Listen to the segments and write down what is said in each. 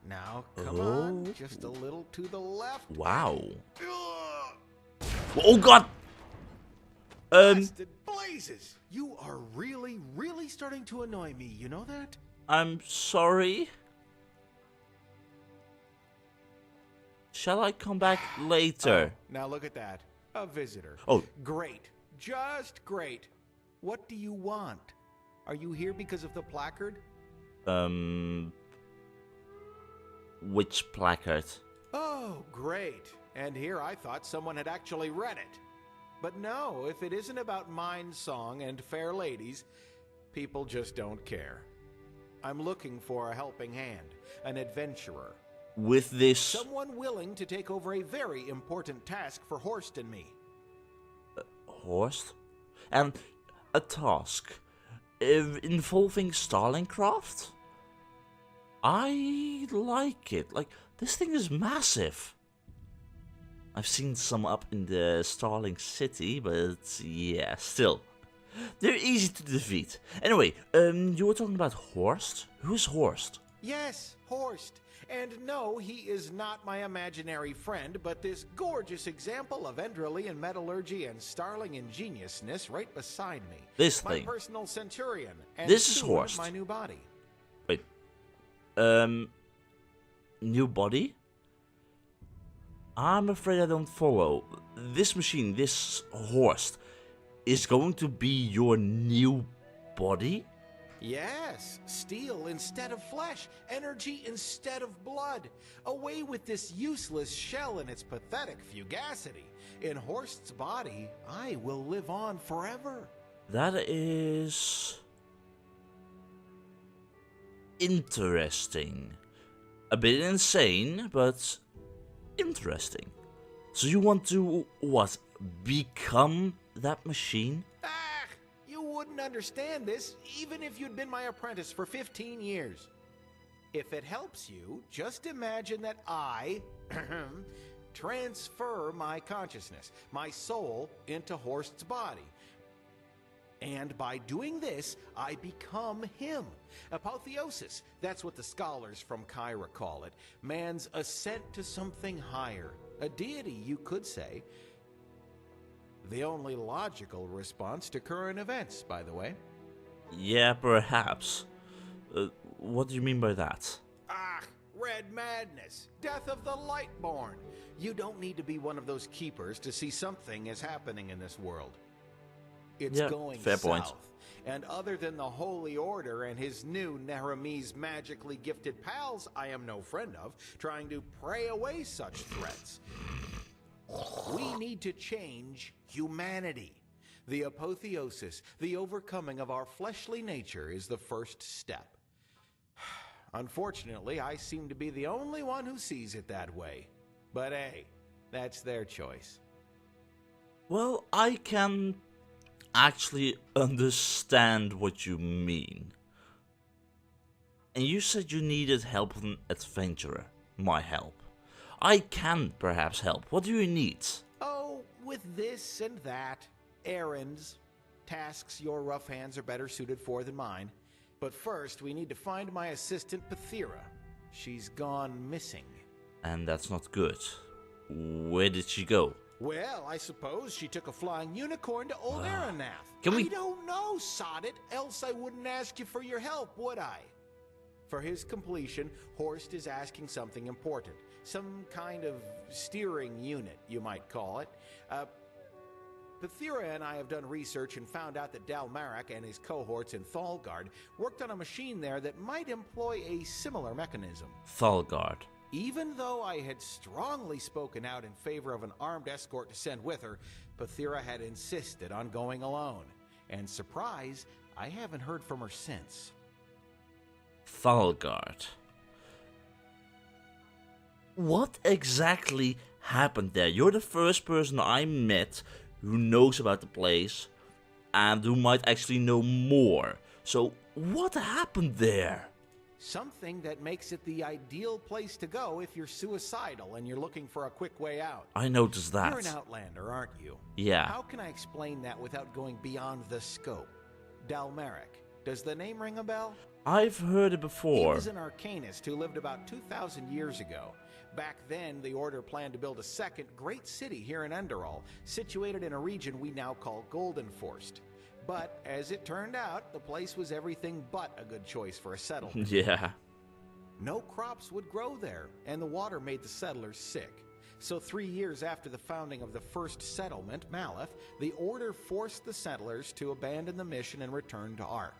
Now, come on, just a little to the left. Wow. Ugh. Oh god! Blasted blazes! You are really starting to annoy me, you know that? I'm sorry. Shall I come back later? Oh, now look at that. A visitor. Oh. Great. Just great. What do you want? Are you here because of the placard? Which placard? Oh, great. And here I thought someone had actually read it. But no, if it isn't about mine song and fair ladies, people just don't care. I'm looking for a helping hand, an adventurer. With this... Someone willing to take over a very important task for Horst and me. Horst? And a task involving Starlingcraft? I like it. Like, this thing is massive. I've seen some up in the Starling City, but yeah, still. They're easy to defeat. Anyway, you were talking about Horst? Who's Horst? Yes, Horst. And no, he is not my imaginary friend, but this gorgeous example of Enderalian metallurgy and Starling ingeniousness right beside me. This my thing. Personal centurion. And This is soon Horst. my new body. Wait. New body? I'm afraid I don't follow. This machine, this Horst, is going to be your new body? Yes, steel instead of flesh, energy instead of blood. Away with this useless shell and its pathetic fugacity. In Horst's body, I will live on forever. That is... interesting. A bit insane, but interesting. So you want to, what, become that machine? Ah, you wouldn't understand this even if you'd been my apprentice for 15 years. If it helps you, just imagine that I transfer my consciousness, my soul, into Horst's body. And by doing this, I become him. Apotheosis, that's what the scholars from Kyra call it. Man's ascent to something higher. A deity, you could say. The only logical response to current events, by the way. Yeah, perhaps. What do you mean by that? Ah, red madness. Death of the Lightborn. You don't need to be one of those keepers to see something is happening in this world. It's going fair south. point. And other than the Holy Order and his new Nehemi's magically gifted pals I am no friend of, trying to pray away such threats. We need to change humanity. The apotheosis, the overcoming of our fleshly nature, is the first step. Unfortunately, I seem to be the only one who sees it that way. But hey, that's their choice. Well, I can actually understand what you mean. And you said you needed help from an adventurer. My help. I can perhaps help. What do you need? Oh, with this and that. Errands. Tasks your rough hands are better suited for than mine. But first, we need to find my assistant, Pathira. She's gone missing. And that's not good. Where did she go? Well, I suppose she took a flying unicorn to old Aranath. Can we... I don't know, sod it, else I wouldn't ask you for your help, would I? For his completion, Horst is asking something important. Some kind of steering unit, you might call it. Pathira and I have done research and found out that Dal'Marek and his cohorts in Thalgard worked on a machine there that might employ a similar mechanism. Thalgard. Even though I had strongly spoken out in favor of an armed escort to send with her, Pathira had insisted on going alone. And surprise, I haven't heard from her since. Thalgard. What exactly happened there? You're the first person I met who knows about the place and who might actually know more. So, what happened there? Something that makes it the ideal place to go if you're suicidal and you're looking for a quick way out. I noticed that. You're an outlander, aren't you? Yeah. How can I explain that without going beyond the scope? Dal'Marek. Does the name ring a bell? I've heard it He before. was an arcanist who lived about 2,000 years ago. Back then, the Order planned to build a second great city here in Enderal, situated in a region we now call Golden Forest. But, as it turned out, the place was everything but a good choice for a settlement. Yeah. No crops would grow there, and the water made the settlers sick. So 3 years after the founding of the first settlement, Maleth, the Order forced the settlers to abandon the mission and return to Ark.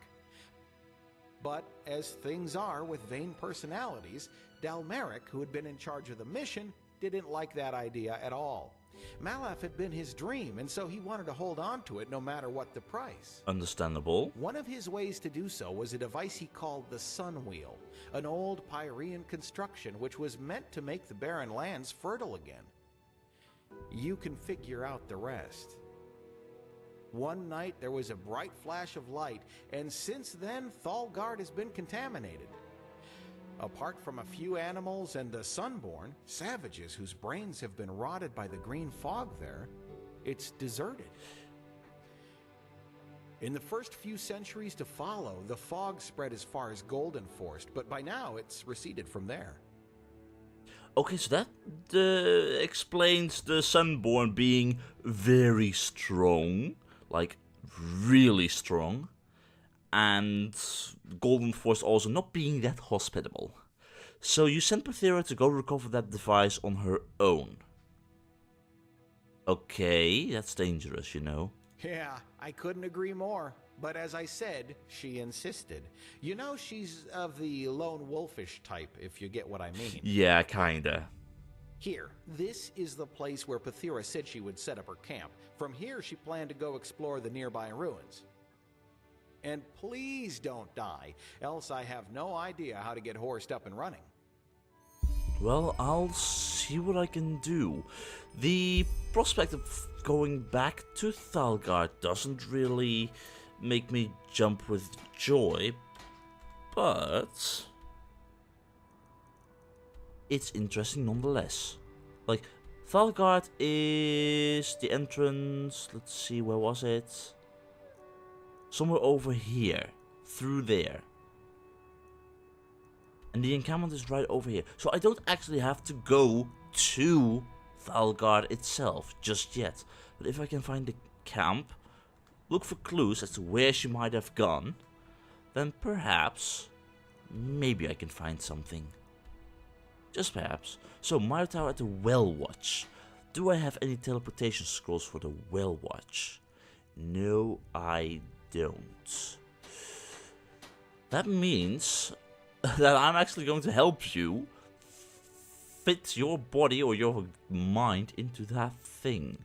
But, as things are with vain personalities, Dal'Terrowin, who had been in charge of the mission, didn't like that idea at all. Maleth had been his dream, and so he wanted to hold on to it no matter what the price. Understandable. One of his ways to do so was a device he called the Sun Wheel, an old Pyrean construction which was meant to make the barren lands fertile again. You can figure out the rest. One night there was a bright flash of light, and since then Thalgard has been contaminated. Apart from a few animals and the Sunborn, savages whose brains have been rotted by the green fog there, it's deserted. In the first few centuries to follow, the fog spread as far as Golden Forest, but by now it's receded from there. Okay, so that explains the Sunborn being very strong. Like, really strong. And Golden Force also not being that hospitable. So you sent Pythera to go recover that device on her own. Okay, that's dangerous, you know. Yeah, I couldn't agree more. But as I said, she insisted. You know, she's of the lone wolfish type, if you get what I mean. Yeah, kinda. Here, this is the place where Pythera said she would set up her camp. From here, she planned to go explore the nearby ruins. And please don't die, else I have no idea how to get Horst up and running. Well, I'll see what I can do. The prospect of going back to Thalgard doesn't really make me jump with joy, but it's interesting nonetheless. Like, Thalgard is the entrance, let's see, where was it? Somewhere over here, through there. And the encampment is right over here. So I don't actually have to go to Thalgard itself just yet. But if I can find the camp, look for clues as to where she might have gone, then perhaps, maybe I can find something. Just perhaps. So, Mire Tower at the Well Watch. Do I have any teleportation scrolls for the Well Watch? No, I don't. That means that I'm actually going to help you fit your body or your mind into that thing.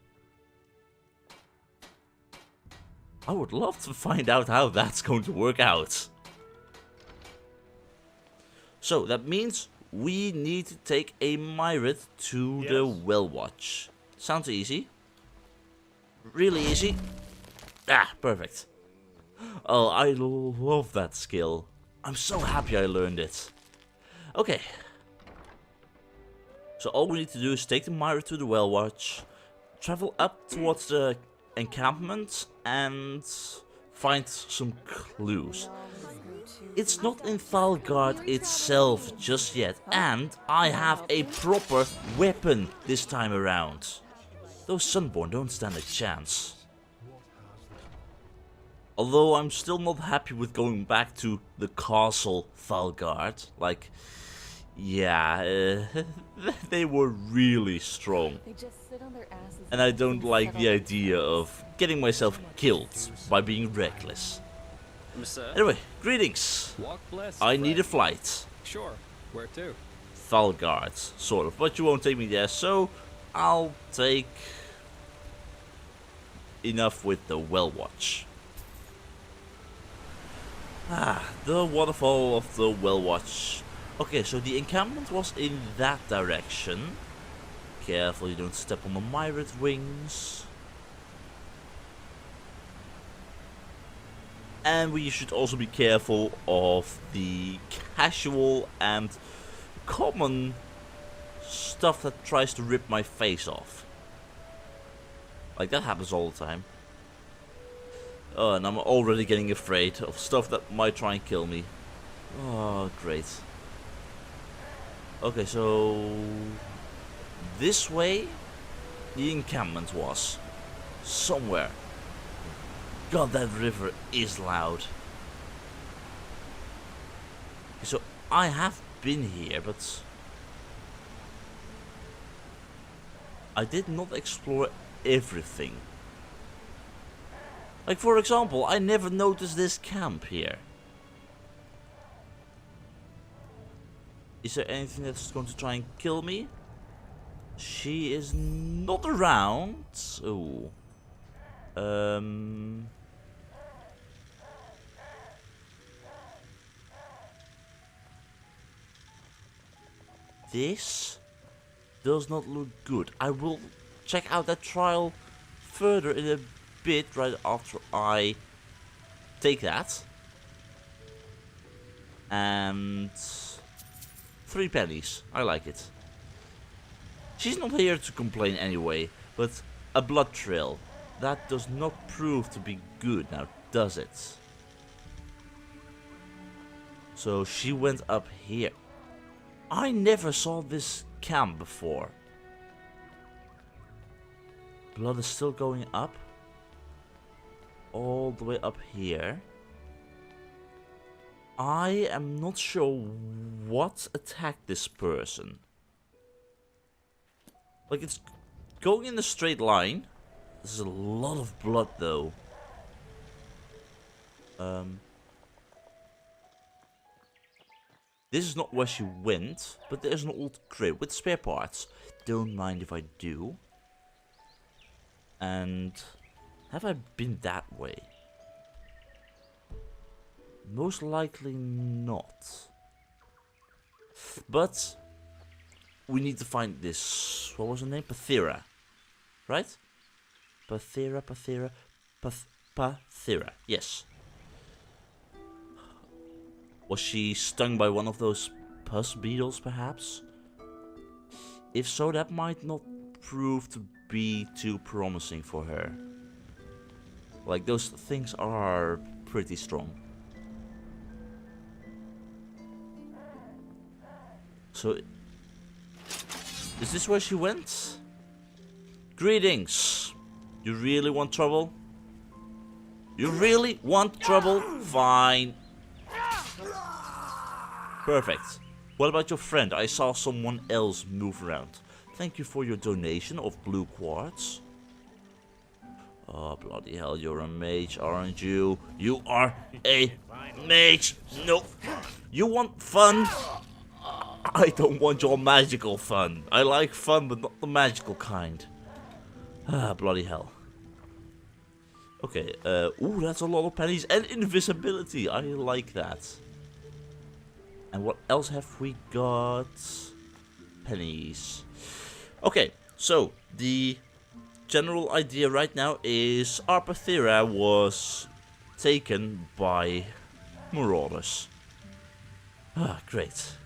I would love to find out how that's going to work out. So that means we need to take a Myrit to the Well Watch. Sounds easy. Really easy. Ah, perfect. Oh, I love that skill. I'm so happy I learned it. Okay. So all we need to do is take the Myra to the Well Watch, travel up towards the encampment, and find some clues. It's not in Thalgard itself just yet, and I have a proper weapon this time around. Those Sunborn don't stand a chance. Although I'm still not happy with going back to the castle Thalgard. Like, yeah, they were really strong. And I don't like the idea of getting myself killed by being reckless. Anyway, greetings. I need a flight. Sure. Where to? Thalgard, sort of, but you won't take me there, so I'll take enough with the Well Watch. Ah, the waterfall of the Well Watch. Okay, so the encampment was in that direction. Careful you don't step on the Myrit wings. And we should also be careful of the casual and common stuff that tries to rip my face off. Like, that happens all the time. Oh, and I'm already getting afraid of stuff that might try and kill me. Oh, great. Okay, so this way the encampment was. Somewhere. God, that river is loud. So I have been here, but I did not explore everything. Like, for example, I never noticed this camp here. Is there anything that's going to try and kill me? She is not around. Oh. This does not look good. I will check out that trial further in a bit right after I take that. And 3 pennies. I like it. She's not here to complain anyway, but a blood trail. That does not prove to be good now, does it? So she went up here. I never saw this camp before. Blood is still going up. All the way up here. I am not sure what attacked this person. Like, it's going in a straight line. This is a lot of blood though. This is not where she went, but there's an old crate with spare parts. Don't mind if I do. And have I been that way? Most likely not. But we need to find this. What was her name? Pathira. Right? Pathira. Yes. Was she stung by one of those pus beetles, perhaps? If so, that might not prove to be too promising for her. Like, those things are pretty strong. So, is this where she went? Greetings. You really want trouble? You really want trouble? Fine. Perfect. What about your friend? I saw someone else move around. Thank you for your donation of blue quartz. Oh, bloody hell, you're a mage, aren't you? You are a mage. No. You want fun? I don't want your magical fun. I like fun, but not the magical kind. Ah, bloody hell. Okay, ooh, that's a lot of pennies and invisibility. I like that. And what else have we got? Pennies. Okay, so the general idea right now is our Pathira was taken by marauders. Ah, great.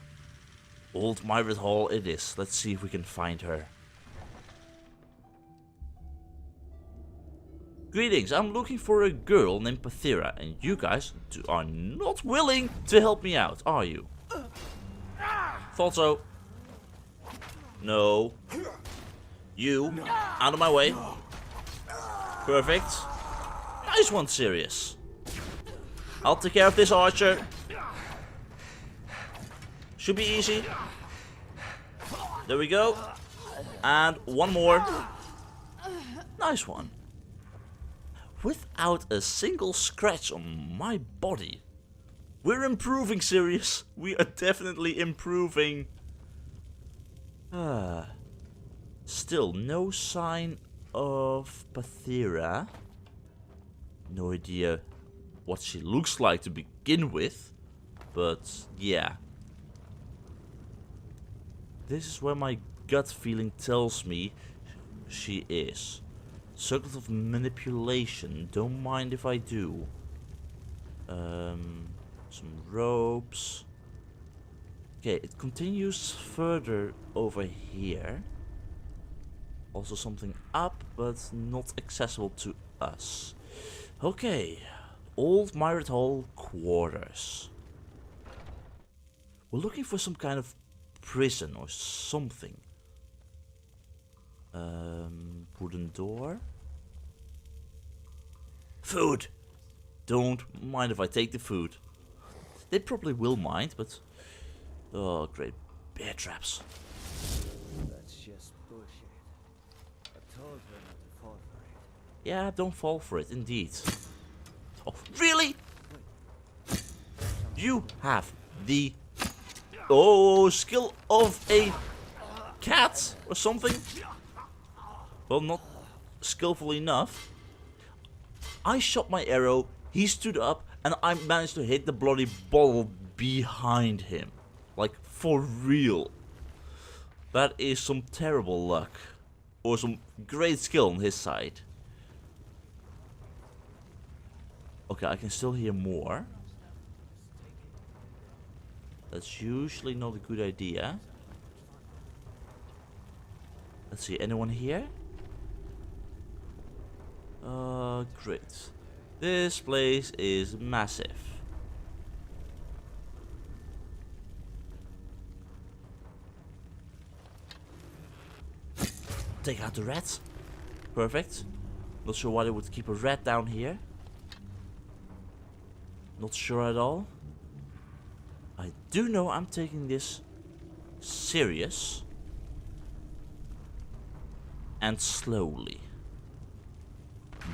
Old Myriad Hall it is. Let's see if we can find her. Greetings, I'm looking for a girl named Pathira, and you guys are not willing to help me out, are you? Thought so. No. You, out of my way. Perfect. Nice one, Sirius. I'll take care of this archer. Should be easy. There we go. And one more. Nice one. Without a single scratch on my body. We're improving, Sirius. We are definitely improving. Still no sign of Pathira. No idea what she looks like to begin with. But yeah. This is where my gut feeling tells me she is. Circles of manipulation. Don't mind if I do. Some ropes. Okay, it continues further over here. Also something up, but not accessible to us. Okay, Old Myriad Hall quarters. We're looking for some kind of prison or something. Wooden door. Food! Don't mind if I take the food. They probably will mind, but... Oh, great. Bear traps. That's just bullshit. I told her not to fall for it. Yeah, don't fall for it, indeed. Oh, really? You have the... Oh, skill of a cat or something? Well, not skillful enough. I shot my arrow, he stood up, and I managed to hit the bloody bottle behind him. Like, for real. That is some terrible luck. Or some great skill on his side. Okay, I can still hear more. That's usually not a good idea. Let's see, anyone here? Great. This place is massive. Take out the rat. Perfect. Not sure why they would keep a rat down here. Not sure at all. I do know I'm taking this serious. And slowly.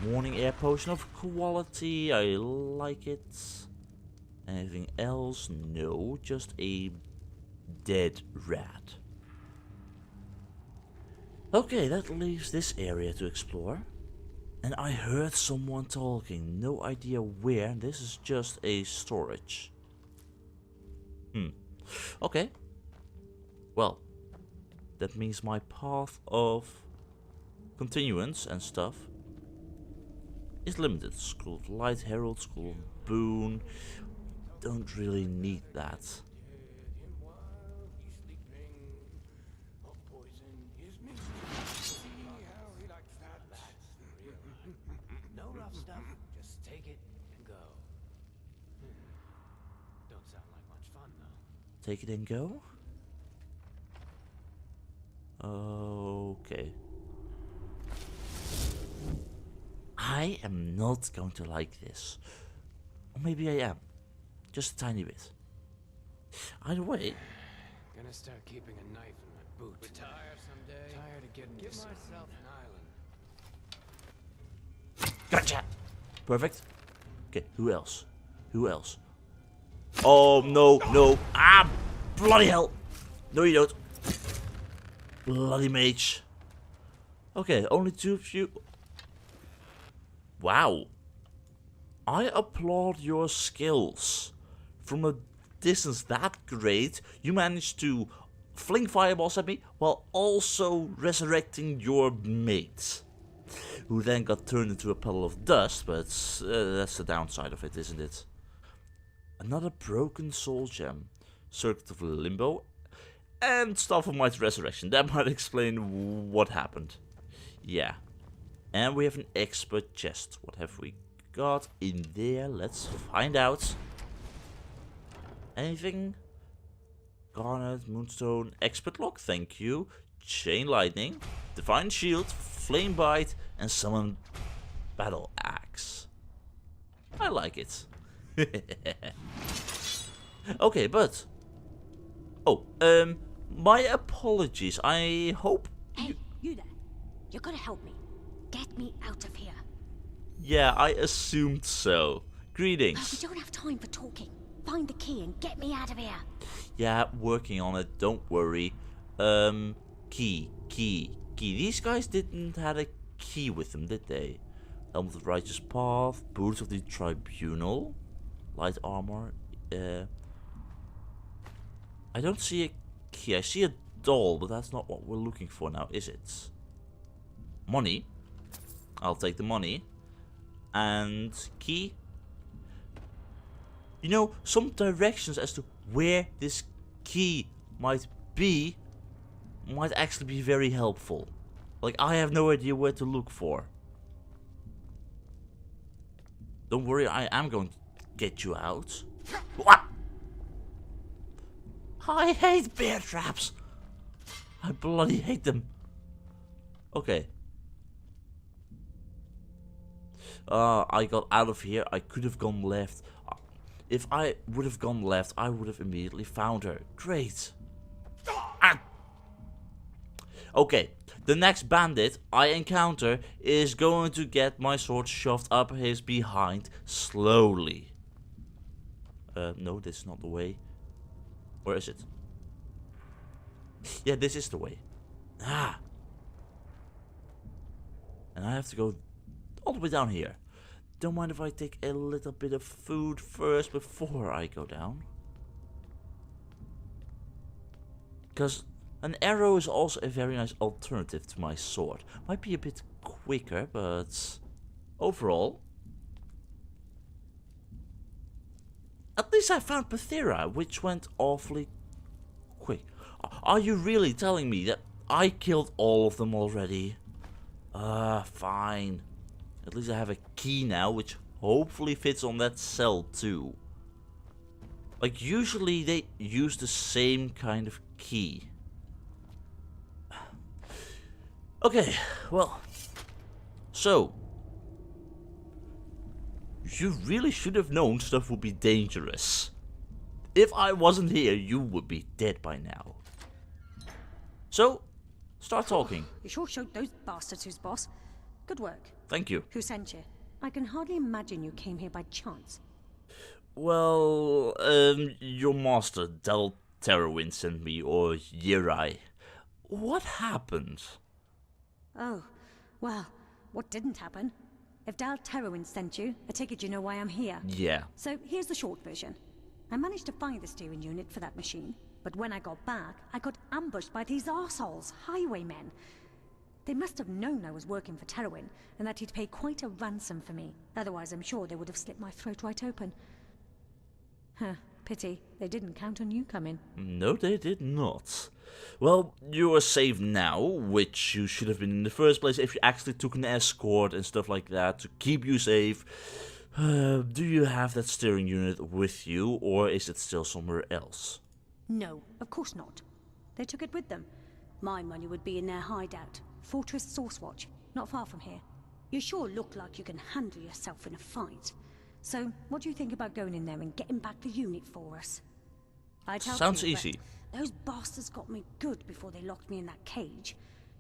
Morning air potion of quality. I like it. Anything else? No. Just a dead rat. Okay, that leaves this area to explore. And I heard someone talking. No idea where. This is just a storage. Okay. Well, that means my path of continuance and stuff is limited. School of Light Herald, School of Boon. Don't really need that. No rough stuff, just take it and go. Don't sound like much fun, though. Take it and go? Okay. I am not going to like this. Or maybe I am. Just a tiny bit. Either way. Gonna start keeping a knife in my boot. Retire someday. Tired of getting give myself an island. Gotcha! Perfect. Okay, who else? Who else? Oh, no, no. Ah, bloody hell. No, you don't. Bloody mage. Okay, only two of you. Wow. I applaud your skills. From a distance that great, you managed to fling fireballs at me while also resurrecting your mate. Who then got turned into a puddle of dust, but that's the downside of it, isn't it? Another broken soul gem, Circuit of Limbo, and Staff of Might Resurrection. That might explain what happened. Yeah. And we have an expert chest. What have we got in there? Let's find out. Anything? Garnet, Moonstone, Expert Lock, thank you. Chain Lightning, Divine Shield, Flame Bite, and Summon Battle Axe. I like it. Okay, but... Oh, my apologies. I hope... Hey, you there. You're gonna help me. Get me out of here. Yeah, I assumed so. Greetings. We don't have time for talking. Find the key and get me out of here. Yeah, working on it, don't worry. Key. These guys didn't have a key with them, did they? Helmet of Righteous Path, Boots of the Tribunal, Light Armor. I don't see a key. I see a doll, but that's not what we're looking for now, is it? Money. I'll take the money. And key. You know, some directions as to where this key might be might actually be very helpful. Like, I have no idea where to look for. Don't worry, I am going to get you out. What? I hate bear traps. I bloody hate them. Okay. I got out of here. I could have gone left. If I would have gone left, I would have immediately found her. Great. Ah. Okay. The next bandit I encounter is going to get my sword shoved up his behind slowly. No, this is not the way. Where is it? Yeah, this is the way. Ah. And I have to go all the way down here. Don't mind if I take a little bit of food first before I go down. Because an arrow is also a very nice alternative to my sword. Might be a bit quicker, but overall, at least I found Pathira, which went awfully quick. Are you really telling me that I killed all of them already? Fine. At least I have a key now, which hopefully fits on that cell too. Like, usually they use the same kind of key. Okay, well. So. You really should have known stuff would be dangerous. If I wasn't here, you would be dead by now. So, start talking. You sure showed those bastards who's boss. Good work. Thank you. Who sent you? I can hardly imagine you came here by chance. Well, your master Dal'Terrowin sent me, or Yerai. What happened? Oh, well, what didn't happen? If Dal'Terrowin sent you, I take it you know why I'm here. Yeah. So here's the short version. I managed to find the steering unit for that machine, but when I got back, I got ambushed by these arseholes, highwaymen. They must have known I was working for Terrowin, and that he'd pay quite a ransom for me. Otherwise, I'm sure they would have slit my throat right open. Huh, pity. They didn't count on you coming. No, they did not. Well, you are safe now, which you should have been in the first place if you actually took an escort and stuff like that to keep you safe. Do you have that steering unit with you, or is it still somewhere else? No, of course not. They took it with them. My money would be in their hideout, Fortress Sourcewatch, not far from here. You sure look like you can handle yourself in a fight. So, what do you think about going in there and getting back the unit for us? Sounds easy. Those bastards got me good before they locked me in that cage.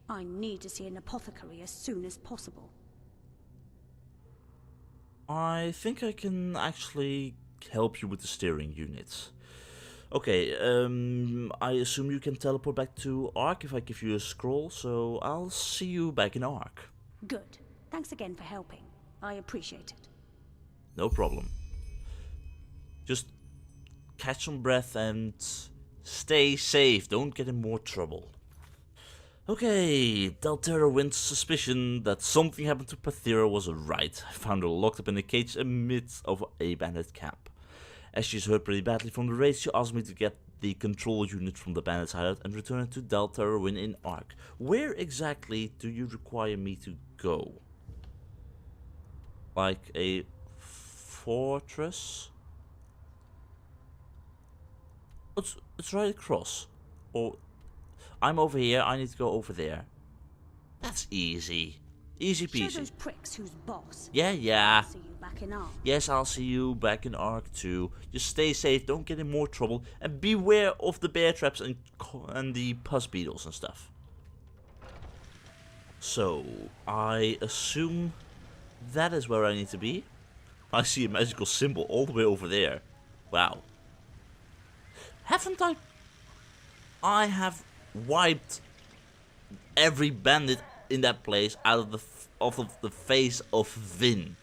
I need to see an apothecary as soon as possible. I think I can actually help you with the steering unit. Okay, I assume you can teleport back to Ark if I give you a scroll, so I'll see you back in Ark. Good. Thanks again for helping. I appreciate it. No problem. Just catch some breath and stay safe. Don't get in more trouble. Okay, Dal'Terrowin's suspicion that something happened to Pathira was right. I found her locked up in a cage amidst of a bandit camp. As she's hurt pretty badly from the raid, she asked me to get the control unit from the bandits hideout and return it to Dal'Terrowin in Ark. Where exactly do you require me to go? Like a fortress? It's right across. Or I'm over here, I need to go over there. That's easy. Easy peasy. Show those pricks who's boss. Yeah. See you back in Ark. Yes, I'll see you back in Ark too. Just stay safe, don't get in more trouble, and beware of the bear traps and the pus beetles and stuff. So, I assume that is where I need to be. I see a magical symbol all the way over there. Wow. Haven't I? I have wiped every bandit in that place out of the face of Vin.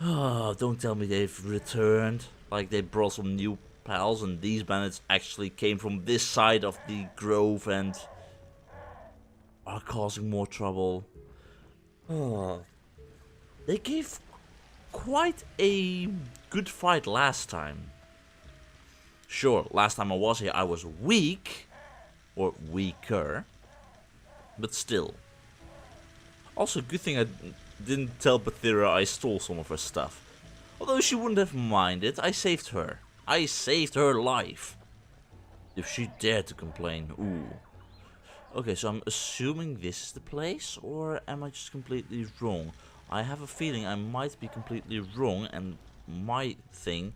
Oh, don't tell me they've returned. Like they brought some new pals and these bandits actually came from this side of the grove and are causing more trouble. Oh. They gave quite a good fight last time. Sure, last time I was here I was weak. Or weaker. But still. Also, good thing I didn't tell Pathira I stole some of her stuff. Although she wouldn't have minded, I saved her. I saved her life. If she dared to complain. Ooh. Okay, so I'm assuming this is the place, or am I just completely wrong? I have a feeling I might be completely wrong, and my thing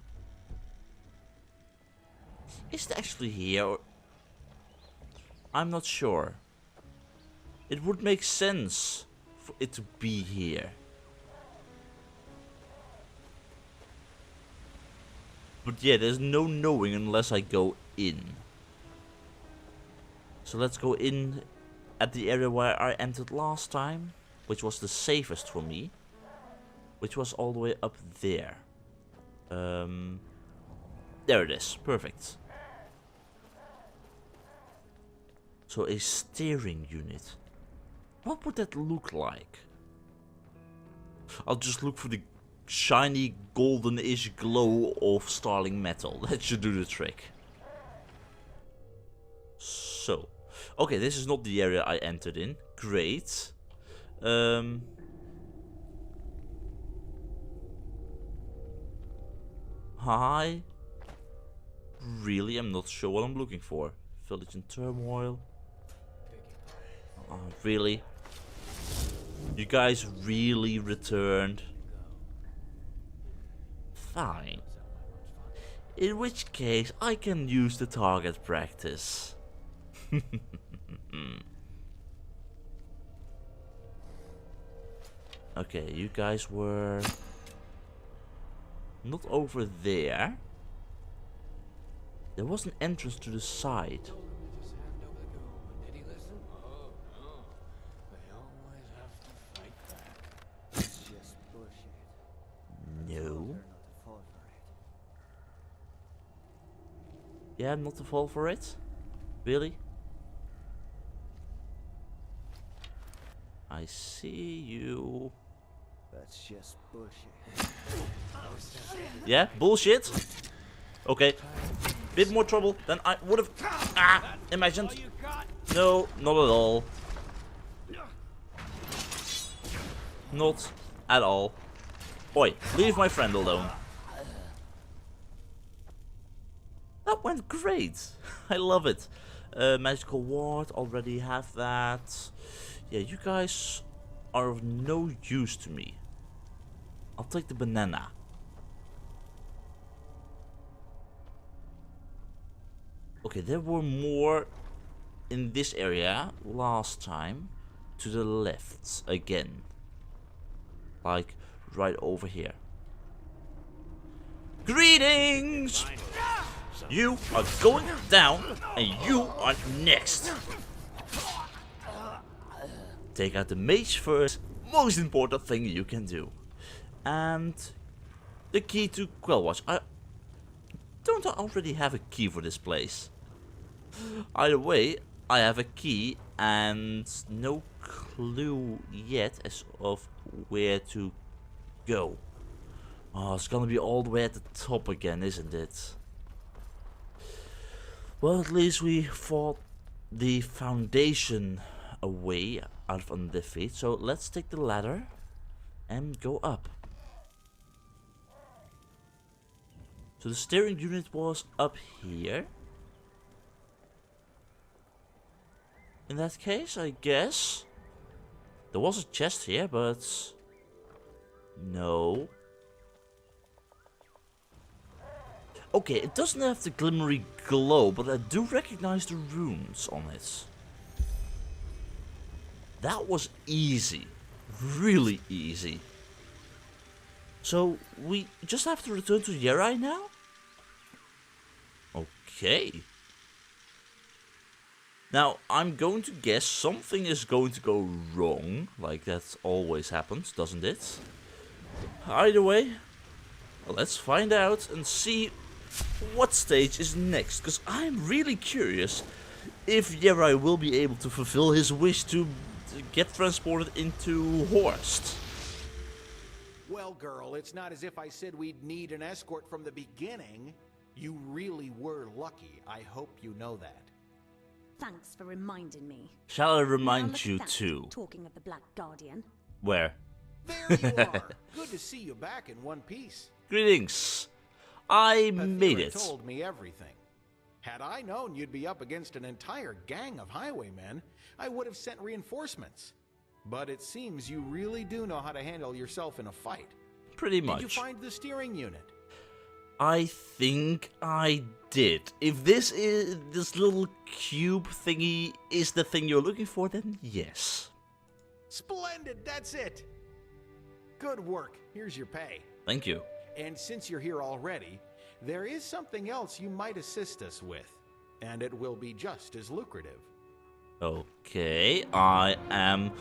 is it actually here, or I'm not sure. It would make sense for it to be here. But yeah, there's no knowing unless I go in. So let's go in at the area where I entered last time, which was the safest for me, which was all the way up there. There it is, perfect. So a steering unit. What would that look like? I'll just look for the shiny golden-ish glow of starling metal. That should do the trick. So, okay, this is not the area I entered in. Great. Hi. Really, I'm not sure what I'm looking for. Village in turmoil. Really? You guys really returned? Fine. In which case, I can use the target practice. Okay, you guys were not over there. There was an entrance to the side. No. Yeah, not to fall for it? Really? I see you. That's just bullshit. Yeah, bullshit? Okay. Bit more trouble than I would have imagined. No, not at all. Not at all. Oi, leave my friend alone. That went great. I love it. Magical ward, already have that. Yeah, you guys are of no use to me. I'll take the banana. Okay, there were more in this area last time. To the left again. Like right over here. Greetings! You are going down, and you are next. Take out the mage first. Most important thing you can do. And the key to Quellwatch. Don't I already have a key for this place? Either way, I have a key and no clue yet as of where to go. Oh, it's gonna be all the way at the top again, isn't it? Well, at least we fought the foundation away out of undefeat. So let's take the ladder and go up. So the steering unit was up here. In that case, I guess there was a chest here, but no. Okay, it doesn't have the glimmery glow, but I do recognize the runes on it. That was easy. Really easy. So, we just have to return to Yerai now? Okay. Now, I'm going to guess something is going to go wrong. Like that always happens, doesn't it? Either way, let's find out and see what stage is next. Because I'm really curious if Yerai will be able to fulfill his wish to get transported into Horst. Well, girl, it's not as if I said we'd need an escort from the beginning. You really were lucky. I hope you know that. Thanks for reminding me. Shall I Now remind look you at that, too? Talking of the Black Guardian. Where? There you are. Good to see you back in one piece. Greetings. I made Athera it. told me everything. Had I known you'd be up against an entire gang of highwaymen, I would have sent reinforcements. But it seems you really do know how to handle yourself in a fight. Pretty much. Did you find the steering unit? I think I did. If this little cube thingy is the thing you're looking for, then yes. Splendid, that's it. Good work. Here's your pay. Thank you. And since you're here already, there is something else you might assist us with, and it will be just as lucrative. Okay, I am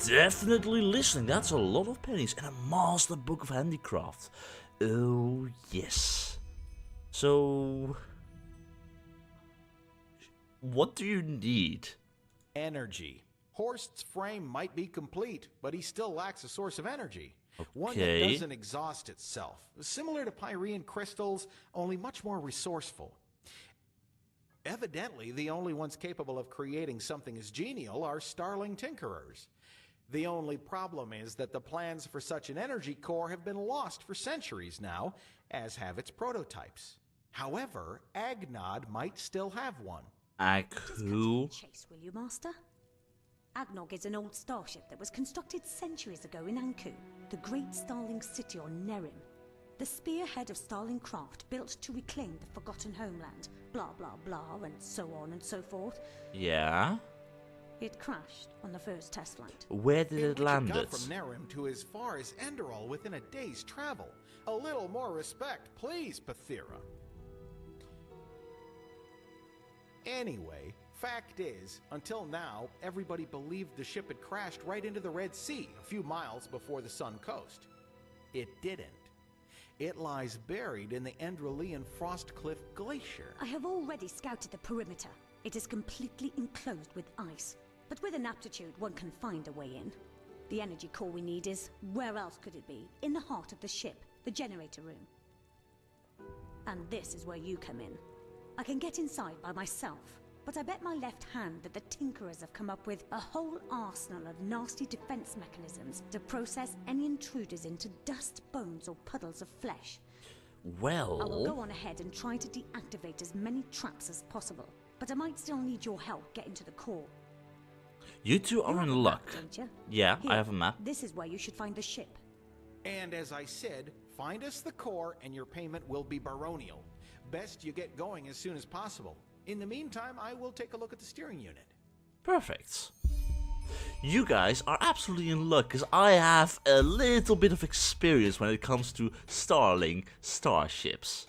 definitely listening. That's a lot of pennies and a master book of handicraft. Oh, yes. So, what do you need? Energy. Horst's frame might be complete, but he still lacks a source of energy. Okay. One that doesn't exhaust itself. Similar to Pyrean crystals, only much more resourceful. Evidently, the only ones capable of creating something as genial are starling tinkerers. The only problem is that the plans for such an energy core have been lost for centuries now, as have its prototypes. However, Agnod might still have one. Ag Just cut to who? the chase, will you, Master? Agnog is an old starship that was constructed centuries ago in Anku, the great starling city on Nerim. The spearhead of starling craft built to reclaim the forgotten homeland, blah blah blah, and so on and so forth. Yeah? It crashed on the first test flight. Where did it land got it? from Nerim to as far as Enderal within a day's travel. A little more respect, please, Pathira. Anyway, fact is, until now, everybody believed the ship had crashed right into the Red Sea, a few miles before the Sun Coast. It didn't. It lies buried in the Endralian Frostcliff Glacier. I have already scouted the perimeter. It is completely enclosed with ice. But with an aptitude, one can find a way in. The energy core we need is, where else could it be? In the heart of the ship, the generator room. And this is where you come in. I can get inside by myself, but I bet my left hand that the Tinkerers have come up with a whole arsenal of nasty defense mechanisms to process any intruders into dust, bones, or puddles of flesh. I will go Well, on ahead and try to deactivate as many traps as possible, but I might still need your help getting to the core. you two You are have a in map, luck. don't you? Yeah, Here, I have a map. This is where you should find the ship. And as I said, find us the core and your payment will be baronial. Best you get going as soon as possible. In the meantime, I will take a look at the steering unit. Perfect. You guys are absolutely in luck, because I have a little bit of experience when it comes to starling starships.